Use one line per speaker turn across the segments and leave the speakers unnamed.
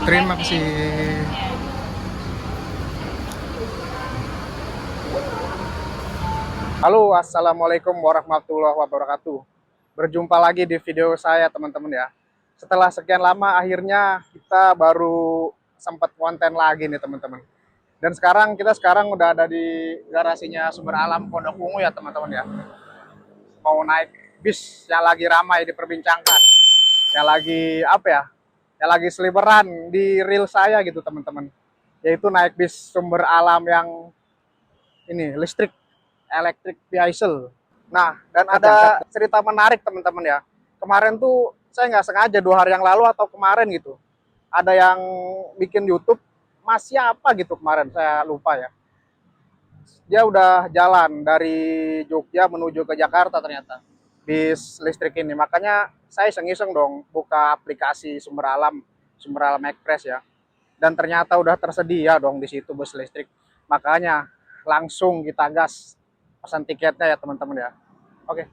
Terima kasih. Halo, assalamualaikum warahmatullahi wabarakatuh. Berjumpa lagi di video saya, teman-teman ya. Setelah sekian lama, akhirnya kita baru sempat konten lagi nih, teman-teman. Dan sekarang udah ada di garasinya Sumber Alam Pondok Ungu ya, teman-teman ya. Mau naik bis yang lagi ramai diperbincangkan, yang lagi apa ya? Yang lagi seliweran di reel saya gitu, teman-teman. Yaitu naik bis Sumber Alam yang ini listrik, electric vehicle. Nah, dan ada cerita menarik, teman-teman ya. Kemarin tuh saya nggak sengaja 2 hari yang lalu atau kemarin gitu, ada yang bikin YouTube, Mas siapa gitu kemarin, saya lupa ya. Dia udah jalan dari Jogja menuju ke Jakarta ternyata, bis listrik ini. Makanya saya iseng-iseng dong buka aplikasi Sumber Alam Express ya. Dan ternyata udah tersedia dong di situ bus listrik. Makanya langsung kita gas pesan tiketnya ya, teman-teman ya. Oke.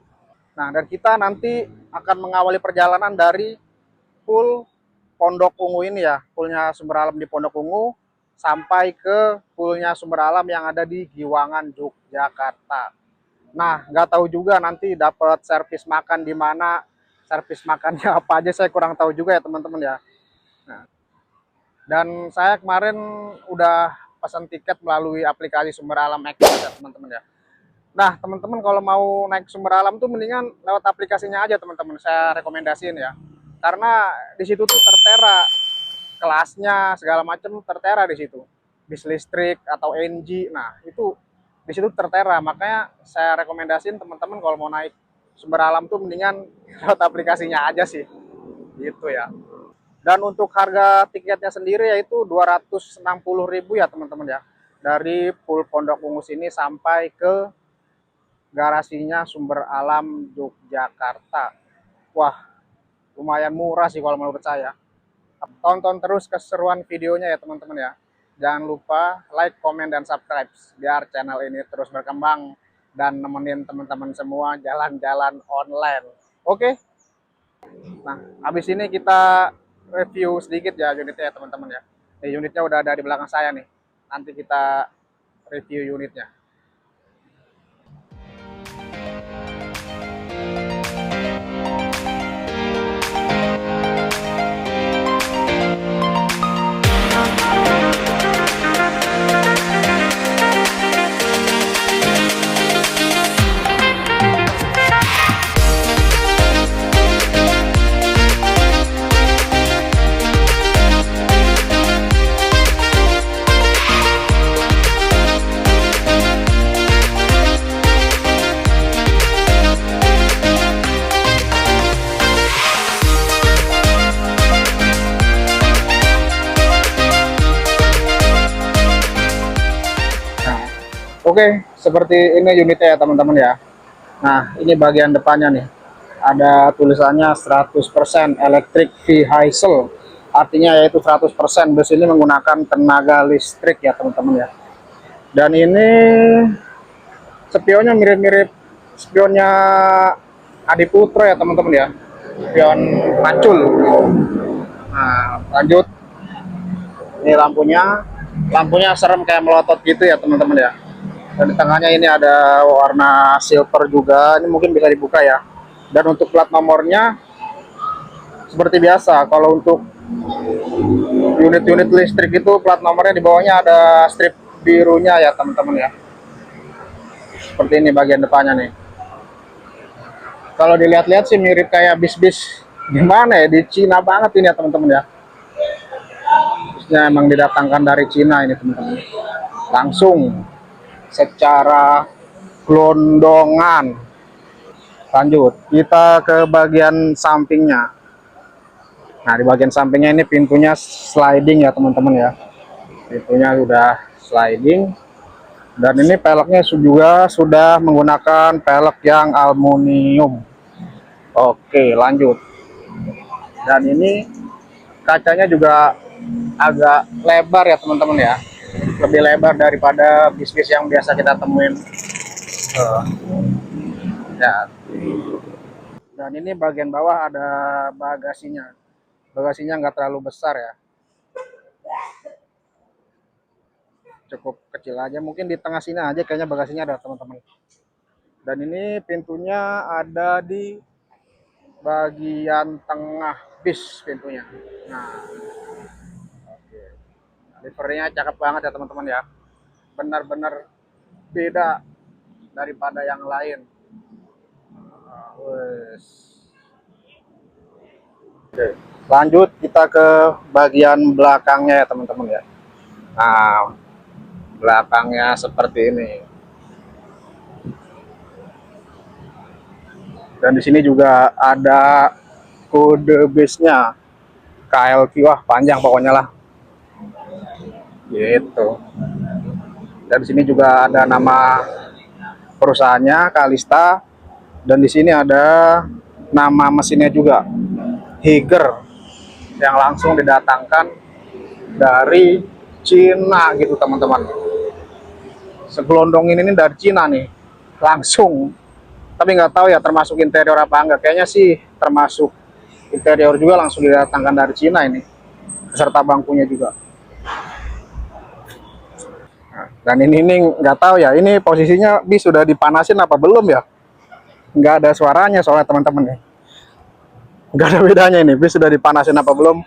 Nah, dan kita nanti akan mengawali perjalanan dari pool Pondok Ungu ini ya, poolnya Sumber Alam di Pondok Ungu, sampai ke poolnya Sumber Alam yang ada di Giwangan, Yogyakarta. Nah, nggak tahu juga nanti dapat servis makan di mana, servis makannya apa aja saya kurang tahu juga ya, teman-teman ya. Nah, dan saya kemarin udah pesan tiket melalui aplikasi Sumber Alam Express ya, teman-teman ya. Nah, teman-teman kalau mau naik Sumber Alam tuh mendingan lewat aplikasinya aja, teman-teman. Saya rekomendasiin ya. Karena di situ tuh tertera kelasnya segala macam, tertera di situ. Bis listrik atau NG. Nah, itu di situ tertera. Makanya saya rekomendasiin teman-teman kalau mau naik Sumber Alam tuh mendingan lewat aplikasinya aja sih. Gitu ya. Dan untuk harga tiketnya sendiri yaitu 260.000 ya, teman-teman ya. Dari pool Pondok Ungu ini sampai ke garasinya Sumber Alam Yogyakarta. Wah, lumayan murah sih kalau menurut saya. Tonton terus keseruan videonya ya, teman-teman ya. Jangan lupa like, komen, dan subscribe biar channel ini terus berkembang dan nemenin teman-teman semua jalan-jalan online. Oke? Nah, habis ini kita review sedikit ya unitnya ya, teman-teman ya. Unitnya udah ada di belakang saya nih. Nanti kita review unitnya. Oke, seperti ini unitnya ya, teman-teman ya. Nah, ini bagian depannya nih. Ada tulisannya 100% electric vehicle. Artinya yaitu 100% bus ini menggunakan tenaga listrik ya, teman-teman ya. Dan ini spionnya mirip-mirip spionnya Adi Putro ya, teman-teman ya. Spion Macul. Nah, lanjut. Ini lampunya. Lampunya serem kayak melotot gitu ya, teman-teman ya. Dan di tengahnya ini ada warna silver juga. Ini mungkin bisa dibuka ya. Dan untuk plat nomornya seperti biasa, kalau untuk unit-unit listrik itu plat nomornya di bawahnya ada strip birunya ya, teman-teman ya. Seperti ini bagian depannya nih. Kalau dilihat-lihat sih mirip kayak bis-bis gimana ya, di Cina banget ini ya, teman-teman ya. Bisnya emang didatangkan dari Cina ini, teman-teman. Langsung secara gelondongan. Lanjut, kita ke bagian sampingnya. Nah, di bagian sampingnya ini pintunya sliding ya, teman-teman ya. Pintunya udah sliding. Dan ini peleknya juga sudah menggunakan pelek yang aluminium. Oke, lanjut. Dan ini kacanya juga agak lebar ya, teman-teman ya. Lebih lebar daripada bis-bis yang biasa kita temuin. Ya. Dan ini bagian bawah ada bagasinya. Bagasinya nggak terlalu besar ya. cukup kecil aja, mungkin di tengah sini aja kayaknya bagasinya ada teman-teman. Dan ini pintunya ada di bagian tengah bis pintunya. Nah, livernya cakep banget ya teman-teman ya, benar-benar beda daripada yang lain. Wes. Oke, lanjut kita ke bagian belakangnya ya teman-teman ya. Nah, belakangnya seperti ini. Dan di sini juga ada kode base-nya KLQ, wah panjang pokoknya lah. Gitu. Dan di sini juga ada nama perusahaannya Kalista, dan di sini ada nama mesinnya juga, Higer, yang langsung didatangkan dari Cina gitu teman-teman. Segelondong ini dari Cina nih langsung, tapi nggak tahu ya termasuk interior apa enggak. Kayaknya sih termasuk interior juga, langsung didatangkan dari Cina ini beserta bangkunya juga. Nah, dan ini nggak tahu ya, ini posisinya bis sudah dipanasin apa belum ya, nggak ada suaranya soalnya teman-teman nih. Nggak ada bedanya ini, bis sudah dipanasin apa belum,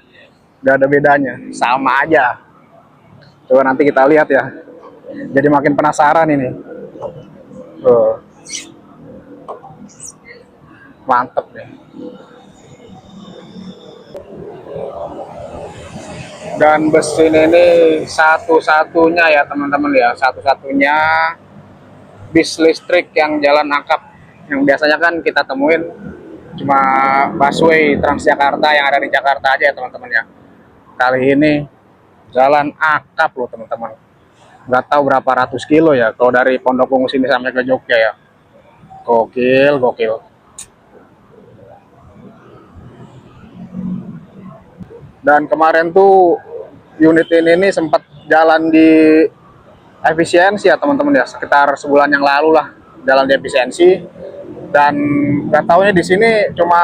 nggak ada bedanya, sama aja. Coba nanti kita lihat ya, jadi makin penasaran ini. Mantep nih. Dan bus ini satu-satunya ya teman-teman ya, satu-satunya bis listrik yang jalan akap. Yang biasanya kan kita temuin cuma busway Transjakarta yang ada di Jakarta aja ya teman-teman ya. Kali ini jalan akap loh teman-teman. Nggak tahu berapa ratus kilo ya kalau dari Pondok Ungu sini sampai ke Jogja ya. Gokil, gokil. Dan kemarin tuh unit ini sempat jalan di efisiensi ya teman-teman ya, sekitar sebulan yang lalu lah jalan di efisiensi. Dan nggak tahunya di sini cuma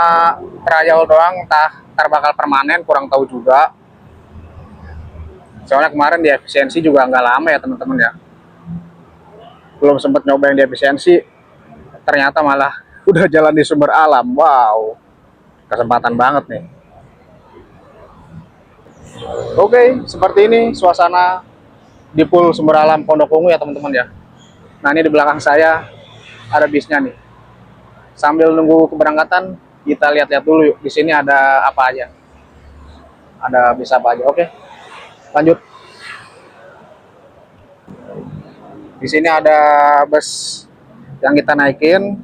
trial doang, entah ntar bakal permanen, kurang tahu juga. Soalnya kemarin di efisiensi juga nggak lama ya teman-teman ya, belum sempat nyobain di efisiensi, ternyata malah udah jalan di Sumber Alam. Wow, kesempatan banget nih. Oke, seperti ini suasana di Pool Sumber Alam Pondok Ungu ya teman-teman ya. Nah ini di belakang saya ada bisnya nih. Sambil nunggu keberangkatan, kita lihat-lihat dulu yuk. Di sini ada apa aja? Ada bis apa aja? Oke, lanjut. Di sini ada bus yang kita naikin.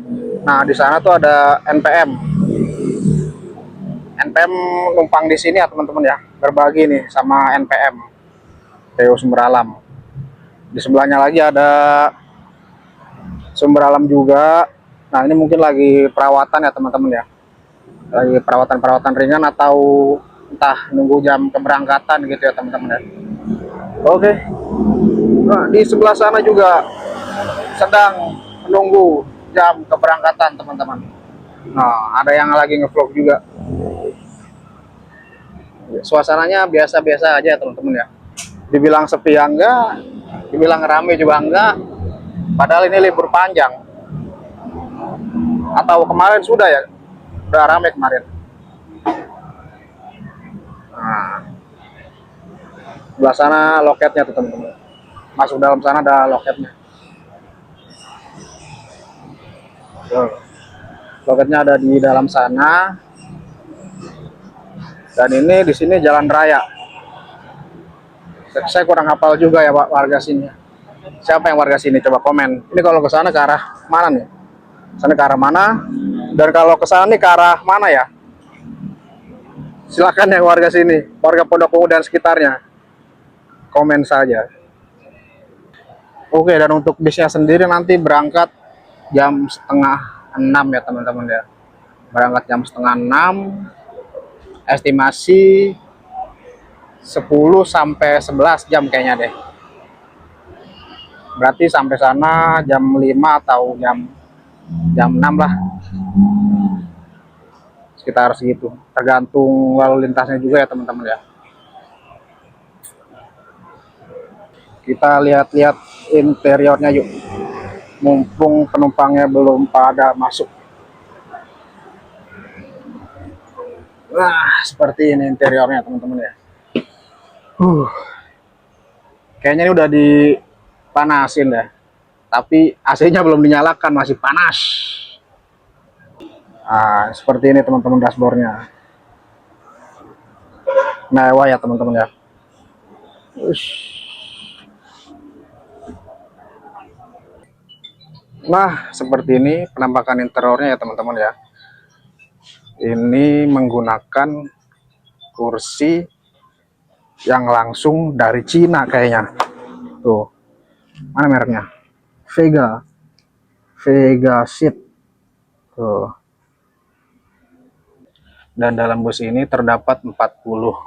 Nah di sana tuh ada NPM. NPM numpang di sini ya teman-teman ya. Berbagi nih sama NPM. PO Sumber Alam. Di sebelahnya lagi ada Sumber Alam juga. Nah ini mungkin lagi perawatan ya teman-teman ya, lagi perawatan ringan atau entah nunggu jam keberangkatan gitu ya teman-teman ya. Oke, nah di sebelah sana juga sedang menunggu jam keberangkatan teman-teman. Nah ada yang lagi ngevlog juga. Suasananya biasa-biasa aja ya teman-teman ya, dibilang sepi ya enggak, dibilang rame juga enggak, padahal ini libur panjang. Atau kemarin sudah ya, udah rame kemarin. Nah, sebelah sana loketnya tuh teman-teman. Masuk dalam sana ada loketnya. Tuh. Loketnya ada di dalam sana. Dan ini di sini jalan raya. Saya kurang hafal juga ya Pak warga sini. Siapa yang warga sini? Coba komen. Ini kalau ke sana ke arah mana nih? Sana ke arah mana? Dan kalau ke sana nih ke arah mana ya? Silakan yang warga sini, warga Pondok Ungu dan sekitarnya, komen saja. Oke, dan untuk bisnya sendiri nanti berangkat jam setengah 6 ya teman-teman ya. Berangkat jam setengah 6, estimasi 10 sampai 11 jam kayaknya deh. Berarti sampai sana jam 5 atau jam 6 lah. Sekitar segitu. Tergantung lalu lintasnya juga ya teman-teman ya. Kita lihat-lihat interiornya yuk. Mumpung penumpangnya belum pada masuk. Nah, seperti ini interiornya teman-teman ya. Kayaknya ini udah dipanasin ya. Tapi AC-nya belum dinyalakan, masih panas. Nah, seperti ini teman-teman dashboardnya. Mewah ya teman-teman ya. Nah, seperti ini penampakan interiornya ya teman-teman ya. Ini menggunakan kursi yang langsung dari Cina kayaknya. Tuh, mana mereknya? Vega Seat. Tuh. Dan dalam bus ini terdapat 40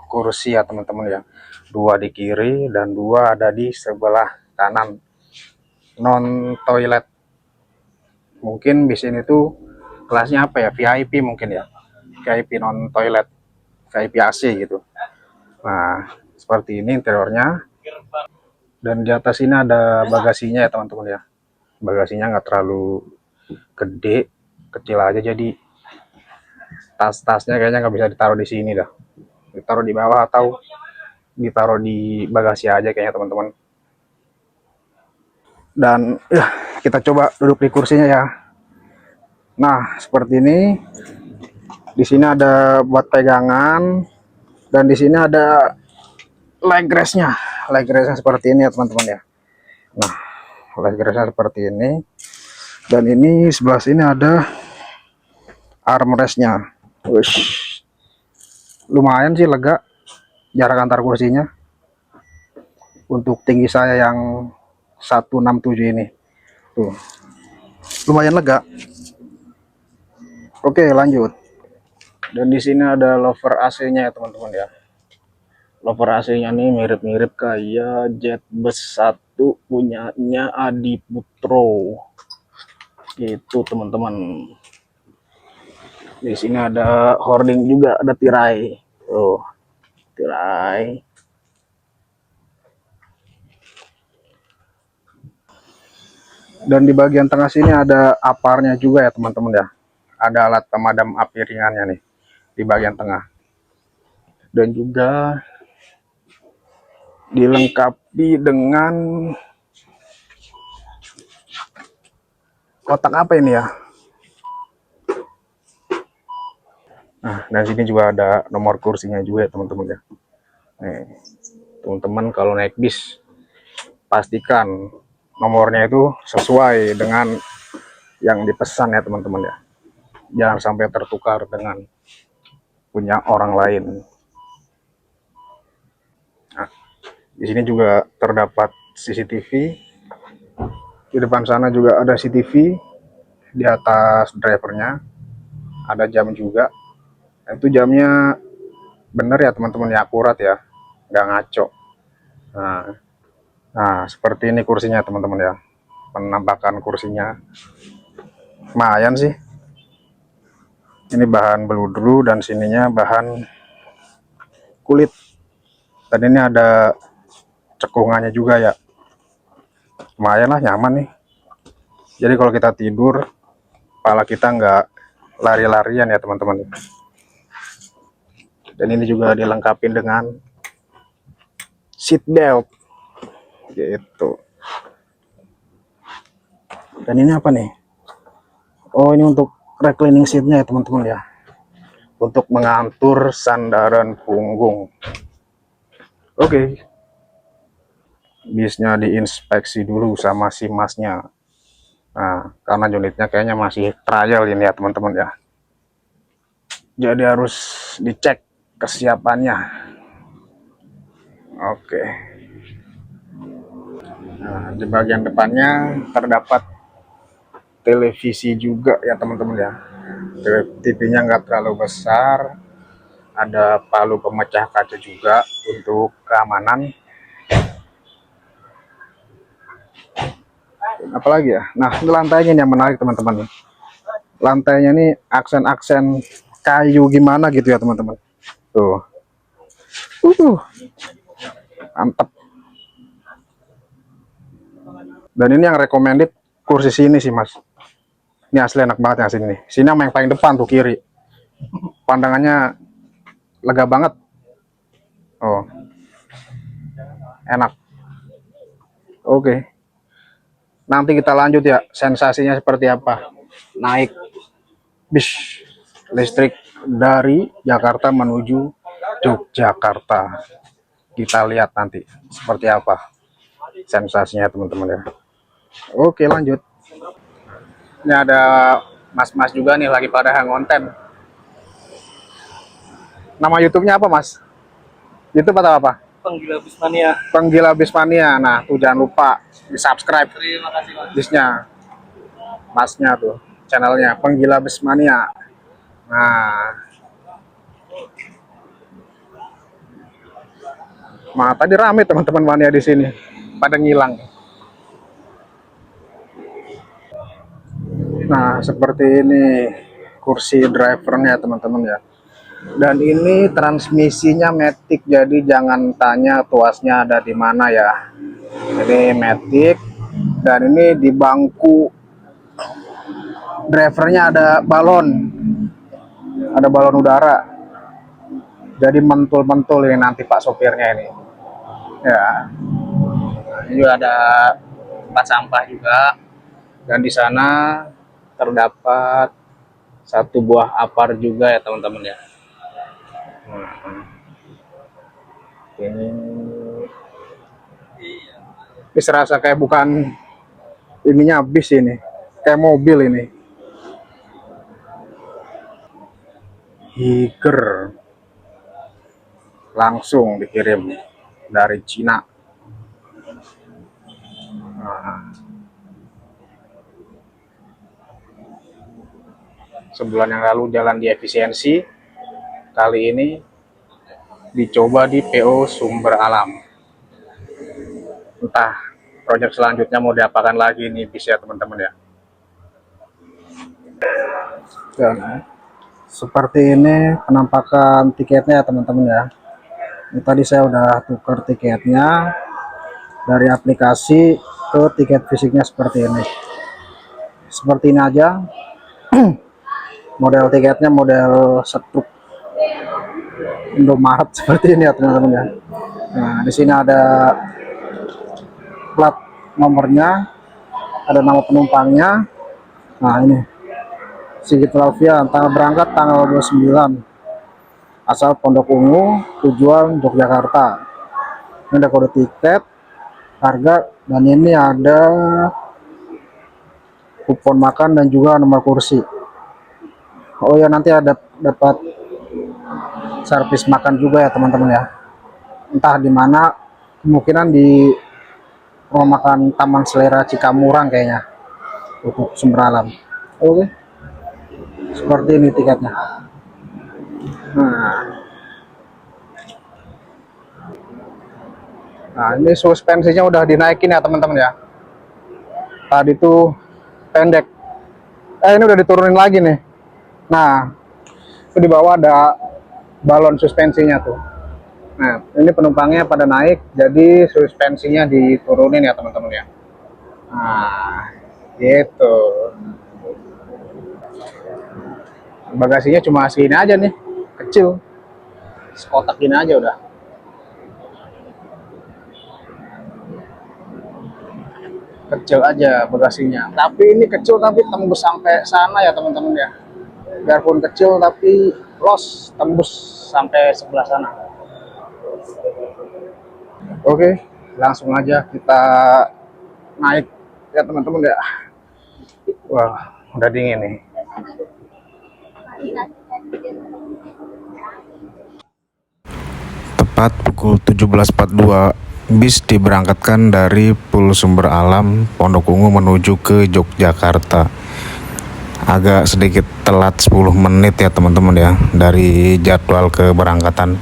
kursi ya teman-teman ya. 2 di kiri dan 2 ada di sebelah kanan. Non toilet. Mungkin bis ini tuh kelasnya apa ya? VIP mungkin ya. VIP non toilet. VIP AC gitu. Nah, seperti ini interiornya. Dan di atas ini ada bagasinya ya teman-teman ya. Bagasinya nggak terlalu gede, kecil aja, jadi tas-tasnya kayaknya nggak bisa ditaruh di sini dah. Ditaruh di bawah atau ditaruh di bagasi aja kayaknya teman-teman. Dan ya, kita coba duduk di kursinya ya. Nah, seperti ini. Di sini ada buat pegangan dan di sini ada leg rest-nya. Leg rest-nya seperti ini ya teman-teman ya. Nah, leg rest-nya seperti ini. Dan ini sebelah sini ada armrest-nya. Lumayan sih lega jarak antar kursinya. Untuk tinggi saya yang 167 ini. Tuh. Lumayan lega. Oke, lanjut. Dan di sini ada lover AC-nya ya teman-teman ya. Lover AC-nya nih mirip-mirip kayak Jetbus 1 punyanya Adi Putro. Itu teman-teman. Di sini ada hoarding juga, ada tirai. Tuh, tirai. Dan di bagian tengah sini ada aparnya juga ya teman-teman ya. Ada alat pemadam api ringannya nih di bagian tengah. Dan juga dilengkapi dengan kotak apa ini ya? Nah, dan sini juga ada nomor kursinya juga ya teman-teman ya. Nih, teman-teman kalau naik bis pastikan nomornya itu sesuai dengan yang dipesan ya teman-teman ya. Jangan sampai tertukar dengan punya orang lain. Nah, di sini juga terdapat CCTV. Di depan sana juga ada CCTV. Di atas drivernya ada jam juga. Nah, itu jamnya bener ya teman-teman ya, akurat ya, nggak ngaco. Nah, seperti ini kursinya teman-teman ya. Penampakan kursinya lumayan sih. Ini bahan beludru dan sininya bahan kulit. Dan ini ada cekungannya juga ya. Lumayan lah, nyaman nih. Jadi kalau kita tidur, kepala kita nggak lari-larian ya teman-teman. Dan ini juga dilengkapi dengan seat belt gitu. Dan ini apa nih? Oh, ini untuk reclining seatnya ya teman-teman ya, untuk mengatur sandaran punggung. Oke. Bisnya diinspeksi dulu sama si masnya. Nah, karena unitnya kayaknya masih trial ini ya teman-teman ya, jadi harus dicek kesiapannya. Oke. Nah, di bagian depannya terdapat televisi juga ya teman-teman ya. TV-nya nggak terlalu besar. Ada palu pemecah kaca juga untuk keamanan. Apalagi ya, nah ini lantainya yang menarik teman-teman. Lantainya ini aksen-aksen kayu gimana gitu ya teman-teman. Tuh, mantap. Dan ini yang recommended kursi sini sih mas. Ini asli enak banget yang sini nih. Sini yang paling depan tuh kiri. Pandangannya lega banget. Oh, enak. Oke. Nanti kita lanjut ya. Sensasinya seperti apa? Naik bis listrik dari Jakarta menuju Yogyakarta. Kita lihat nanti seperti apa sensasinya teman-teman ya. Oke lanjut. Ini ada mas-mas juga nih lagi pada ngonten. Nama YouTube-nya apa mas? YouTube atau apa?
Penggila Bismania.
Penggila Bismania. Nah tuh jangan lupa di subscribe.
Terima kasih mas.
Bisnya, masnya tuh channelnya Penggila Bismania. Nah, tadi rame teman-teman mania di sini, pada ngilang. Nah, seperti ini kursi drivernya teman-teman ya. Dan ini transmisinya Matic, jadi jangan tanya tuasnya ada di mana ya. Jadi Matic, dan ini di bangku drivernya ada balon udara. Jadi mentul-mentul ini nanti Pak sopirnya ini. Ya, ini juga ada tempat sampah juga. Dan di sana terdapat satu buah apar juga ya teman-teman ya. Nah, ini serasa kayak bukan ininya bis ini, kayak mobil ini. Hiker langsung dikirim dari Cina. Nah, sebulan yang lalu jalan di efisiensi, kali ini dicoba di PO Sumber Alam. Entah proyek selanjutnya mau diapakan lagi nih bis ya teman-teman ya. Dan seperti ini penampakan tiketnya ya teman-teman ya. Ini tadi saya udah tukar tiketnya dari aplikasi ke tiket fisiknya seperti ini. Seperti ini aja. Model tiketnya model setruk Indomaret seperti ini ya teman-teman ya. Nah, di sini ada plat nomornya, ada nama penumpangnya. Nah, ini Sigit Lavian, tanggal berangkat tanggal 29, asal Pondok Ungu, tujuan Yogyakarta. Ini ada kode tiket, harga, dan ini ada kupon makan dan juga nomor kursi. Oh ya, nanti ada dapat servis makan juga ya teman-teman ya. Entah di mana, kemungkinan di rumah makan Taman Selera Cikamurang kayaknya untuk Sumber Alam. Oke, seperti ini tiketnya. Nah, ini suspensinya udah dinaikin ya teman-teman ya. Tadi tuh pendek. Ini udah diturunin lagi nih. Nah, itu di bawah ada balon suspensinya tuh. Nah, ini penumpangnya pada naik, jadi suspensinya diturunin ya teman-teman ya. Nah, gitu. Bagasinya cuma segini aja nih, kecil. Sekotak gini aja udah. Kecil aja bagasinya. Tapi ini kecil tapi tembus sampai sana ya teman-teman ya. Biarpun kecil tapi los tembus sampai sebelah sana. Oke, langsung aja kita naik ya teman-teman ya. Wah, udah dingin nih.
Tepat pukul 17.42, bis diberangkatkan dari Pulau Sumber Alam, Pondok Ungu menuju ke Yogyakarta. Agak sedikit telat 10 menit ya teman-teman ya dari jadwal keberangkatan.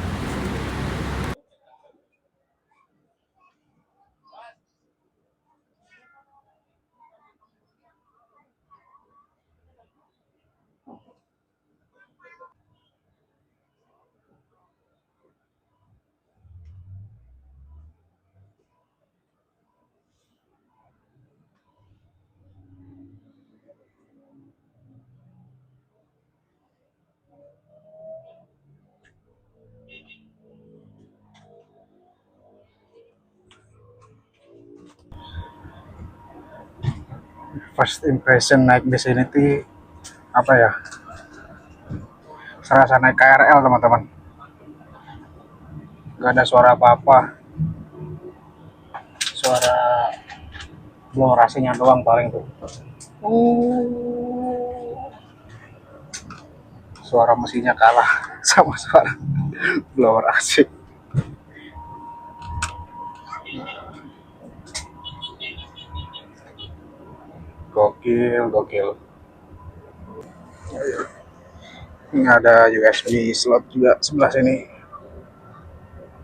First impression naik bis ini tuh apa ya? Serasa naik KRL teman-teman. Gak ada suara apa-apa. Suara blower AC-nya doang paling tuh. Suara mesinnya kalah sama suara blower AC. Gokil, gokil. Ini ada USB slot juga sebelah sini.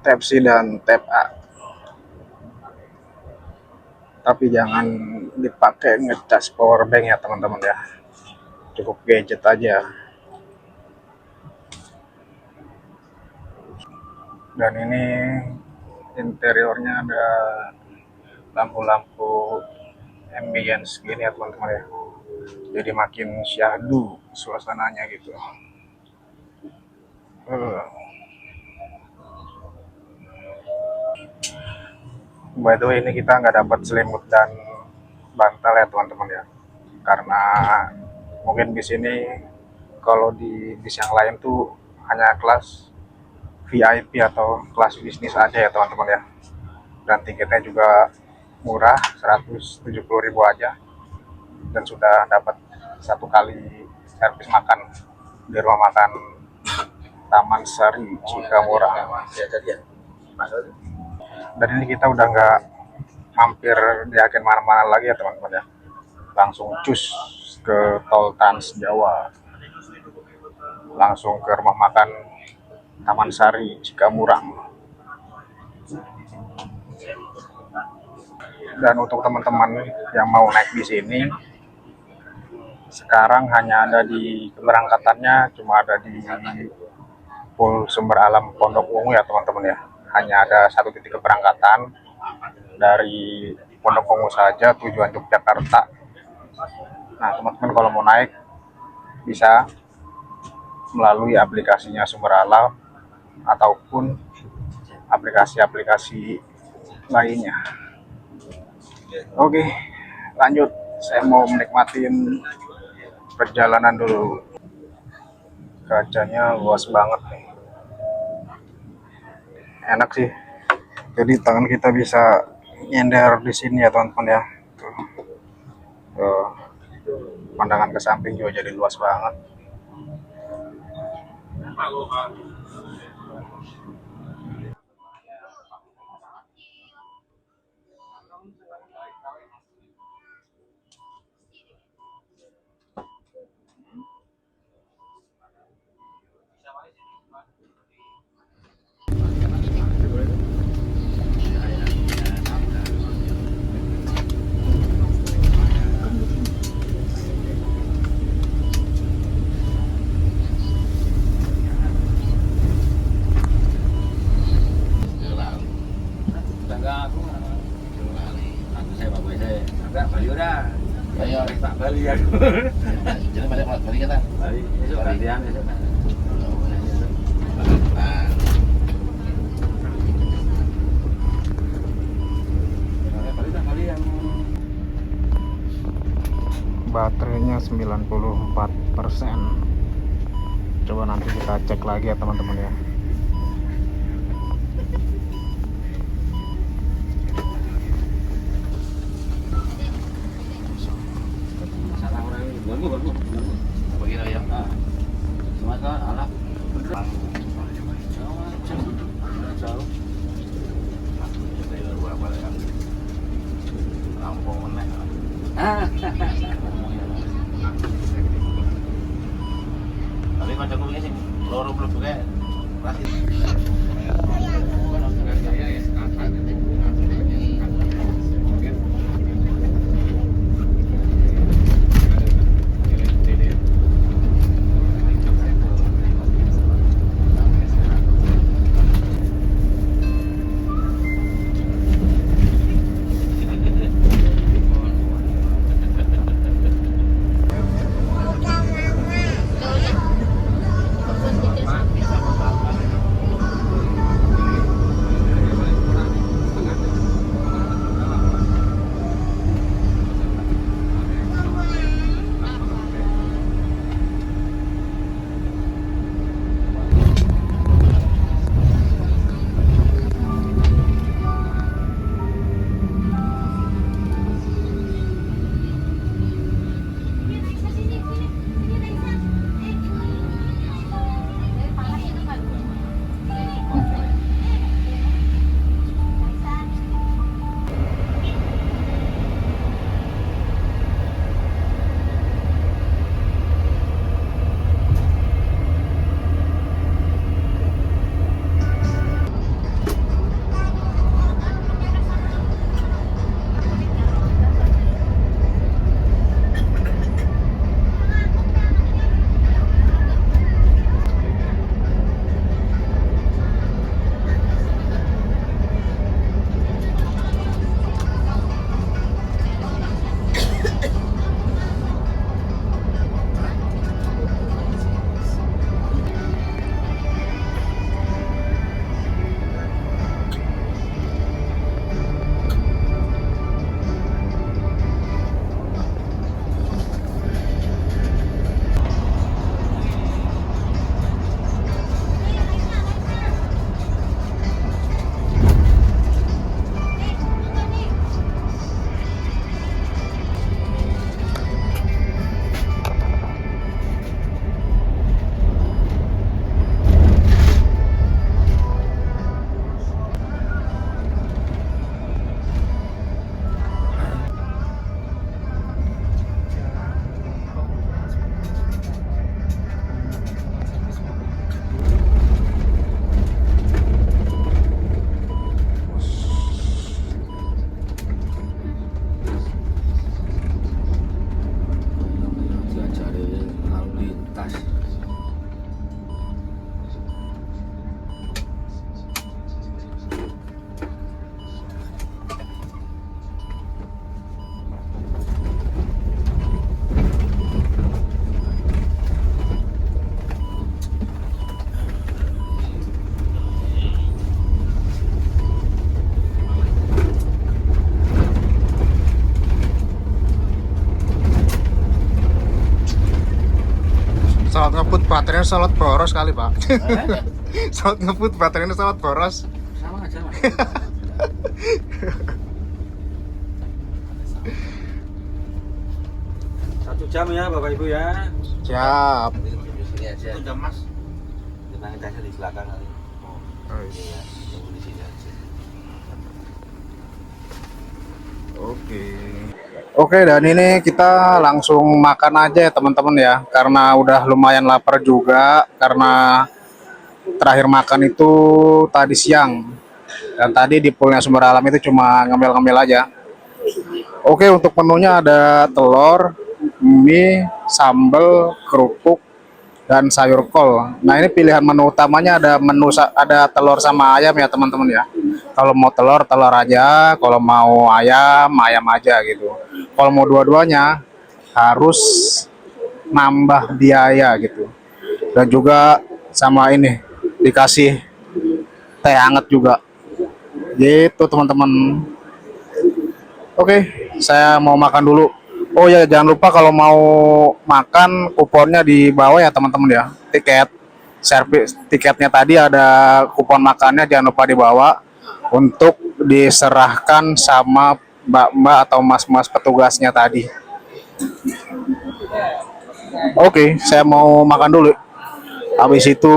Type C dan Type A. Tapi jangan dipakai ngecas power bank ya teman-teman ya. Cukup gadget aja. Dan ini interiornya ada lampu-lampu ambience gini ya teman-teman ya. Jadi makin syahdu suasananya gitu. By the way, ini kita nggak dapat selimut dan bantal ya teman-teman ya. Karena mungkin bis ini kalau di bis yang lain tuh hanya kelas VIP atau kelas bisnis aja ya teman-teman ya. Dan tiketnya juga murah, 170.000 aja. Dan sudah dapat 1 kali servis makan di rumah makan Taman Sari Cikamurang. Dan ini kita udah nggak mampir di agen mana-mana lagi ya teman-teman ya. Langsung cus ke tol Trans Jawa. Langsung ke rumah makan Taman Sari Cikamurang. Dan untuk teman-teman yang mau naik bis ini, sekarang hanya ada di keberangkatannya cuma ada di Pul Sumber Alam Pondok Ungu ya teman-teman ya. Hanya ada 1 titik keberangkatan dari Pondok Ungu saja tujuan Yogyakarta. Nah teman-teman kalau mau naik bisa melalui aplikasinya Sumber Alam ataupun aplikasi-aplikasi lainnya. Oke, lanjut. Saya mau menikmatin perjalanan dulu. Kacanya luas banget nih. Enak sih. Jadi tangan kita bisa nyender di sini ya teman-teman ya. Tuh. Pandangan ke samping juga jadi luas banget.
Jadi balik kita.
Balik besok gantian besok.
Baterainya 94%. Coba nanti kita cek lagi ya teman-teman ya.
Begitu ya. Semasa anak.
Lampung meneh.
Tapi kancaku iki sing loro mlebu kae.
Saat ngebut baterainya solot boros kali pak. Saat ngebut baterainya solot boros.
Sama aja mas. 1 jam ya bapak ibu ya.
Siap.
Nanti di sini aja.
Itu jam mas.
Kita ngecasnya di belakang kali.
Oh,
Iya, tunggu di sini aja.
Oke. Oke, dan ini kita langsung makan aja ya teman-teman ya. Karena udah lumayan lapar juga. Karena terakhir makan itu tadi siang. Dan tadi di poolnya Sumber Alam itu cuma ngemil-ngemil aja. Oke, untuk menunya ada telur, mie, sambal, kerupuk, dan sayur kol. Nah, ini pilihan menu utamanya ada ada telur sama ayam ya teman-teman ya. Kalau mau telur, telur aja. Kalau mau ayam, ayam aja gitu. Kalau mau dua-duanya harus nambah biaya gitu. Dan juga sama ini dikasih teh hangat juga. Gitu teman-teman. Oke, saya mau makan dulu. Oh ya, jangan lupa kalau mau makan kuponnya di bawah ya teman-teman ya. Tiketnya tadi ada kupon makannya, jangan lupa dibawa untuk diserahkan sama mbak-mbak atau mas-mas petugasnya tadi. Oke, saya mau makan dulu. Habis itu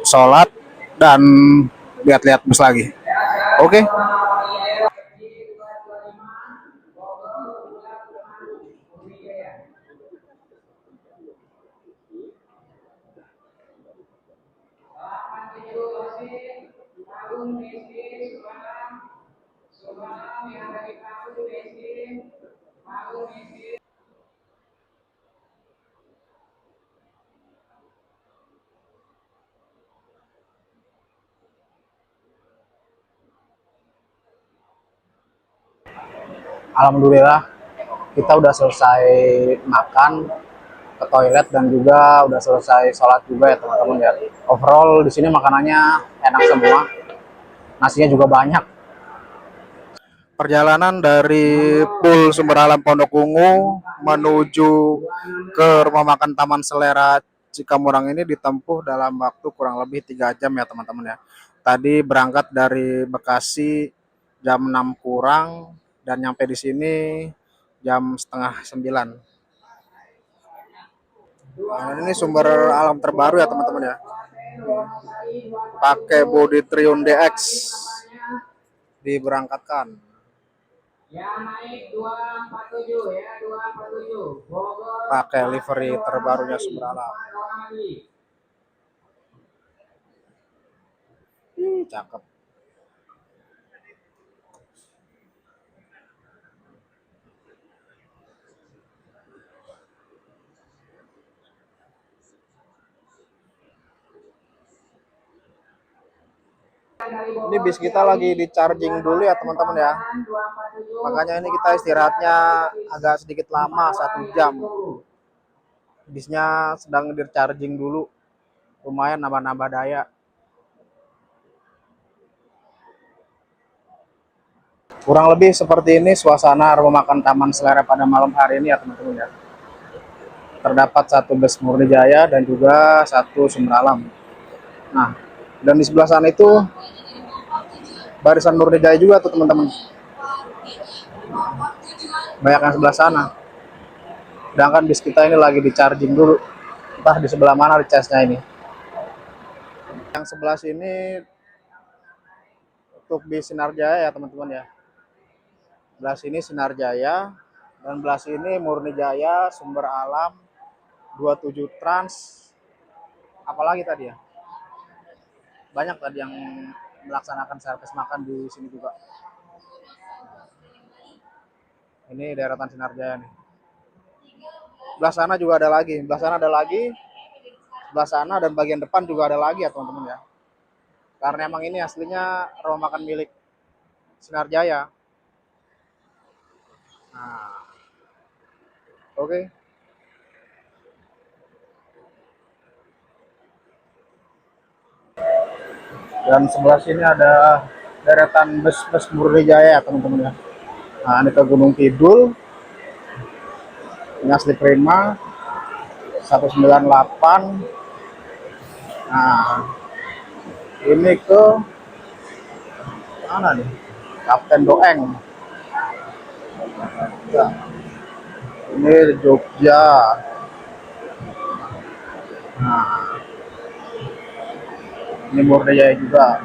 sholat dan lihat-lihat bus lagi. Oke. Alhamdulillah kita udah selesai makan, ke toilet, dan juga udah selesai sholat juga ya teman-teman ya. Overall di sini makanannya enak semua, nasinya juga banyak. Perjalanan dari Pool Sumber Alam Pondok Ungu menuju ke rumah makan Taman Selera Cikamurang ini ditempuh dalam waktu kurang lebih 3 jam ya teman-teman ya. Tadi berangkat dari Bekasi jam 6 kurang dan nyampe di sini jam setengah 9. Nah, ini sumber alam terbaru ya teman-teman ya. Pakai bodi Triun DX diberangkatkan.
Ya naik 247 ya 247 Bogor.
Pakai livery terbarunya Sumber Alam. Cakep. Ini bis kita lagi di charging dulu ya teman-teman ya. Makanya ini kita istirahatnya agak sedikit lama, 1 jam. Bisnya sedang di charging dulu. Lumayan nambah-nambah daya. Kurang lebih seperti ini suasana rumah makan Taman Selera pada malam hari ini ya teman-teman ya. Terdapat 1 bus Murni Jaya dan juga 1 Sumber Alam. Nah, dan di sebelah sana itu barisan Murni Jaya juga tuh teman-teman. Banyak yang sebelah sana. Sedangkan bis kita ini lagi di charging dulu. Entah di sebelah mana charge-nya ini. Yang sebelah sini untuk bis Sinar Jaya ya teman-teman ya. Belah sini Sinar Jaya dan belah sini Murni Jaya, Sumber Alam, 27 Trans. Apalagi tadi ya? Banyak tadi yang melaksanakan servis makan di sini juga. Ini deretan Sinar Jaya nih. Belah sana juga ada lagi, belah sana ada lagi, belah sana dan bagian depan juga ada lagi ya teman-teman ya. Karena emang ini aslinya rumah makan milik Sinar Jaya. Nah, oke. Dan sebelah sini ada deretan bus-bus Murni Jaya ya teman-teman ya. Nah, ini ke Gunung Kidul. Ini asli Prima. 198. Nah, ini ke mana nih? Kapten Doeng. Ya. Ini Jogja. Nah, ini Murni Jaya juga.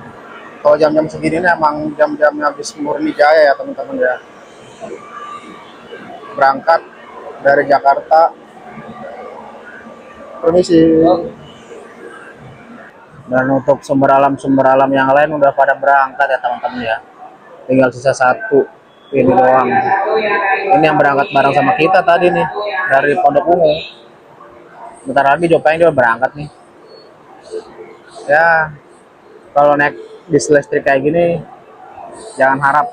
Kalau jam-jam segini ini emang jam-jamnya bis Murni Jaya ya teman-teman ya. Berangkat dari Jakarta. Permisi. Dan untuk sumber alam yang lain udah pada berangkat ya teman-teman ya. Tinggal sisa satu ini doang. Ini yang berangkat bareng sama kita tadi nih dari Pondok Ungu. Bentar lagi Jopeng juga berangkat nih. Ya, kalau naik bis listrik kayak gini jangan harap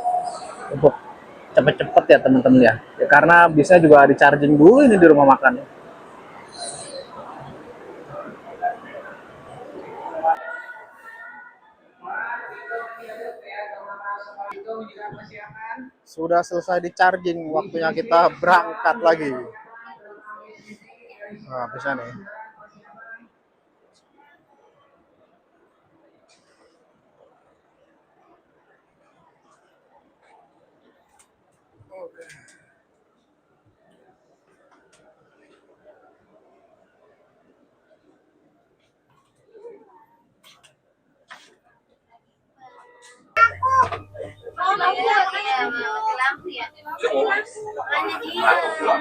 untuk cepet-cepet ya teman-teman ya. Ya karena bisa juga di charging dulu ini di rumah makan. Sudah selesai di charging, waktunya kita berangkat lagi. Nah, bisa nih.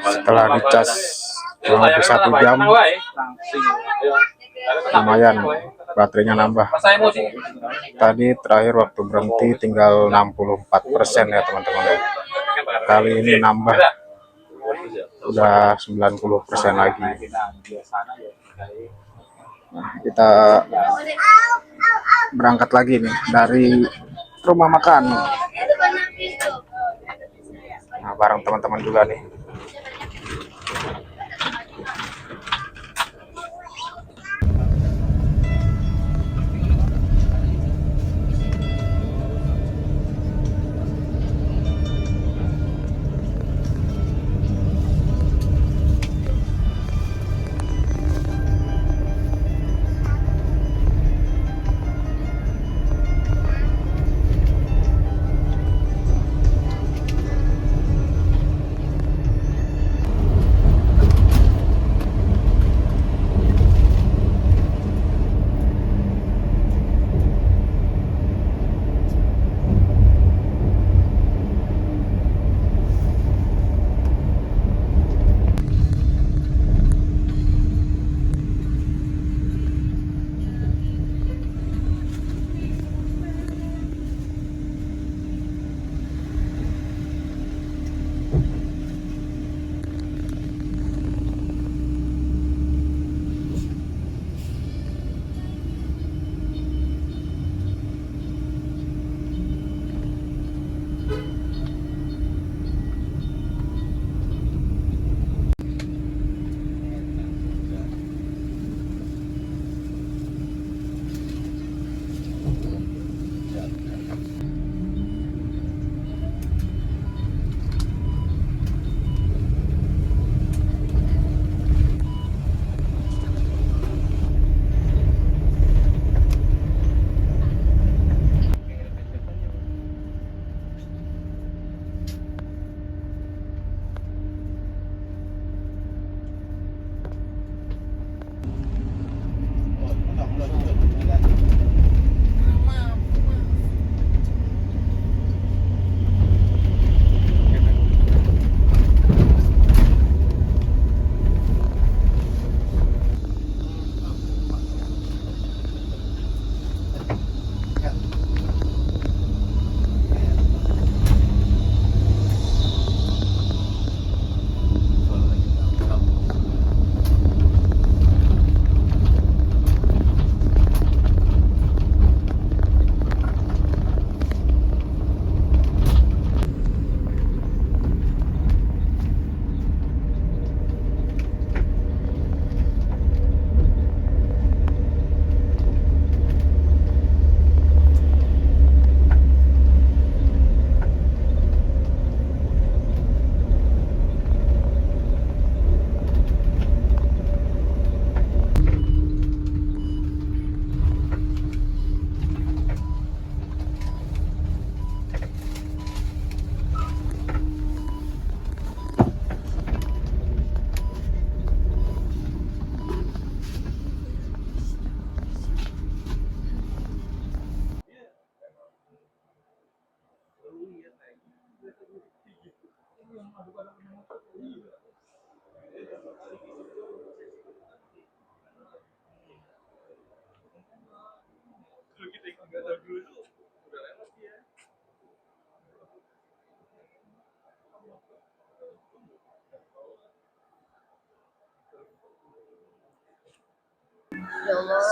Setelah dicas kurang lebih 1 jam, lumayan baterainya nambah. Tadi terakhir waktu berhenti tinggal 64% ya teman-teman. Kali ini nambah udah 90% lagi. Nah, kita berangkat lagi nih dari rumah makan. Nah, bareng teman-teman juga nih.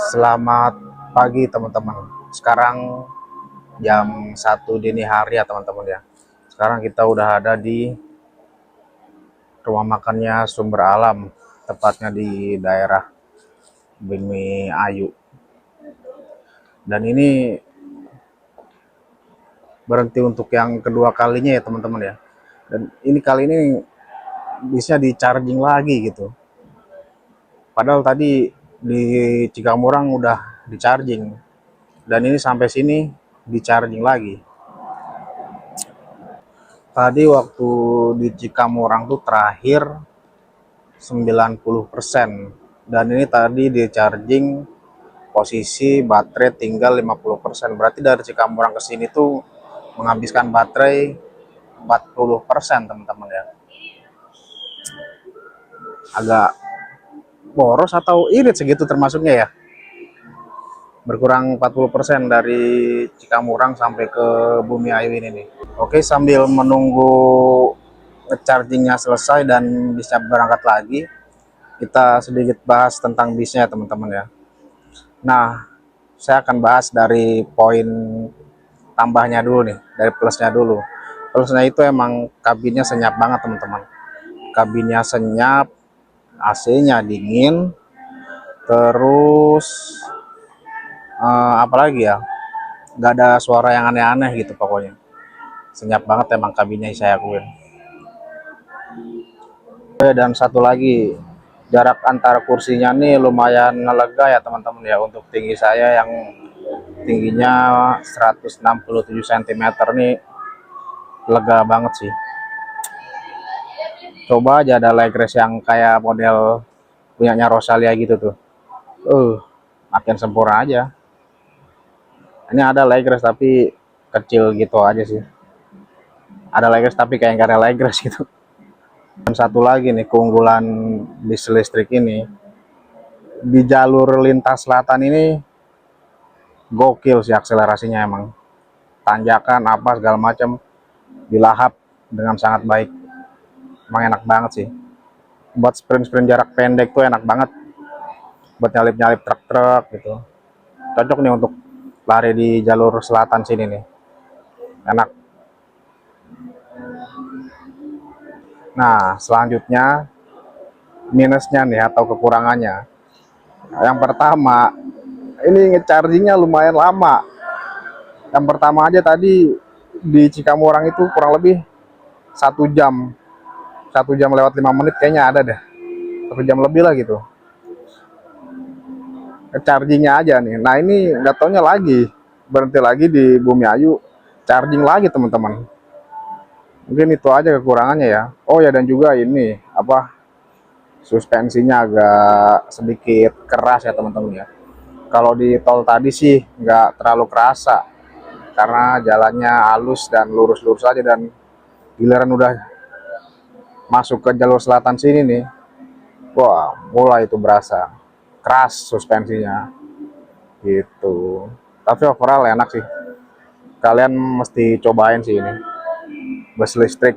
Selamat pagi teman-teman. Sekarang jam 1 dini hari ya teman-teman ya. Sekarang kita udah ada di rumah makannya Sumber Alam, tepatnya di daerah Bumi Ayu. Dan ini berhenti untuk yang kedua kalinya ya teman-teman ya. Dan ini kali ini bisa di charging lagi gitu. Padahal tadi di Cikamurang udah di charging. Dan ini sampai sini di charging lagi. Tadi waktu di Cikamurang tuh terakhir 90%. Dan ini tadi di charging posisi baterai tinggal 50%. Berarti dari Cikamurang ke sini tuh menghabiskan baterai 40% teman-teman ya. Agak boros atau irit segitu termasuknya ya. Berkurang 40% dari Cikamurang sampai ke Bumi Ayu ini nih. Oke, sambil menunggu chargingnya selesai dan bisa berangkat lagi, kita sedikit bahas tentang bisnya teman-teman ya. Nah, saya akan bahas dari poin tambahnya dulu nih, dari plusnya dulu. Plusnya itu emang kabinnya senyap banget teman-teman. Kabinnya senyap, AC-nya dingin, terus apalagi ya, nggak ada suara yang aneh-aneh gitu pokoknya. Senyap banget emang kabinnya, saya akuin. Dan satu lagi, jarak antara kursinya nih lumayan lega ya teman-teman ya. Untuk tinggi saya yang tingginya 167 cm nih, lega banget sih. Coba aja ada leg rest yang kayak model punyanya Rosalia gitu tuh, makin sempurna aja. Ini ada leg rest tapi kecil gitu aja sih. Ada leg rest tapi kayak nggak ada leg rest gitu. Dan satu lagi nih keunggulan bis listrik ini, di jalur lintas selatan ini gokil sih akselerasinya emang. Tanjakan apa segala macam dilahap dengan sangat baik. Emang enak banget sih. Buat sprint-sprint jarak pendek tuh enak banget. Buat nyalip-nyalip truk-truk gitu. Cocok nih untuk lari di jalur selatan sini nih. Enak. Nah, selanjutnya minusnya nih atau kekurangannya. Yang pertama, ini ngechargingnya lumayan lama. Yang pertama aja tadi di Cikamurang itu kurang lebih 1 jam, 1 jam lewat 5 menit kayaknya ada deh, 1 jam lebih lah gitu chargingnya aja nih. Nah ini nggak taunya lagi berhenti lagi di Bumi Ayu, charging lagi teman-teman. Mungkin itu aja kekurangannya ya. Oh ya, dan juga ini apa, suspensinya agak sedikit keras ya teman-teman ya. Kalau di tol tadi sih nggak terlalu kerasa karena jalannya halus dan lurus-lurus aja, dan giliran udah masuk ke jalur selatan sini nih, wah mulai itu berasa keras suspensinya gitu. Tapi overall enak sih, kalian mesti cobain sih ini bus listrik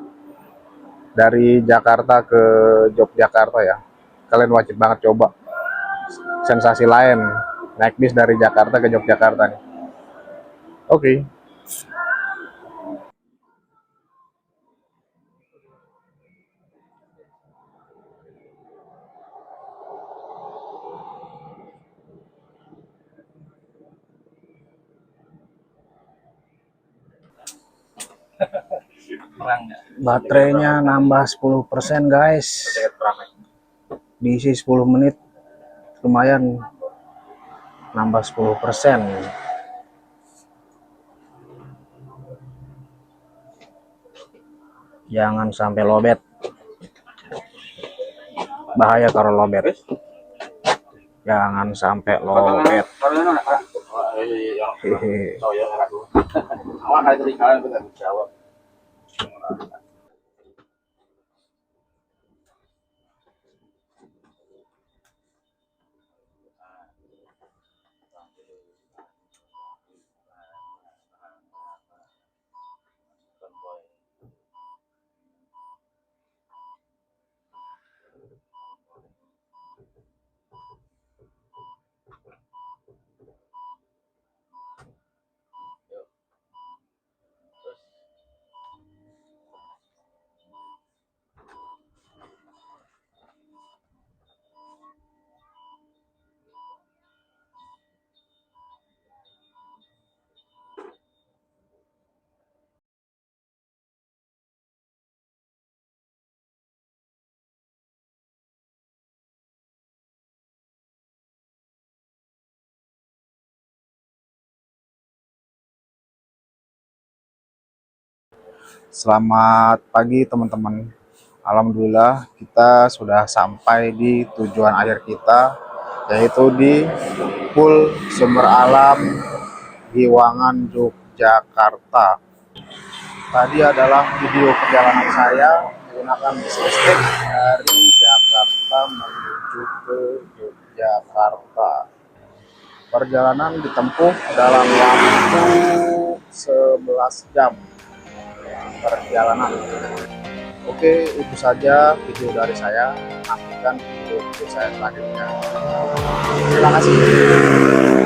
dari Jakarta ke Yogyakarta ya. Kalian wajib banget coba, sensasi lain naik bis dari Jakarta ke Yogyakarta nih. Oke. Baterainya nambah 10% guys, diisi 10 menit lumayan nambah 10%. Jangan sampai lobet, bahaya kalau lobet, jangan sampai lobet. Hehehe.
Selamat pagi teman-teman. Alhamdulillah kita sudah sampai di tujuan akhir kita, yaitu di Pul Sumber Alam Giwangan, Yogyakarta. Tadi adalah video perjalanan saya menggunakan bis listrik dari Jakarta menuju ke Yogyakarta. Perjalanan ditempuh dalam waktu 11 jam perjalanan. Oke, itu saja video dari saya. Nantikan video saya selanjutnya. Terima kasih.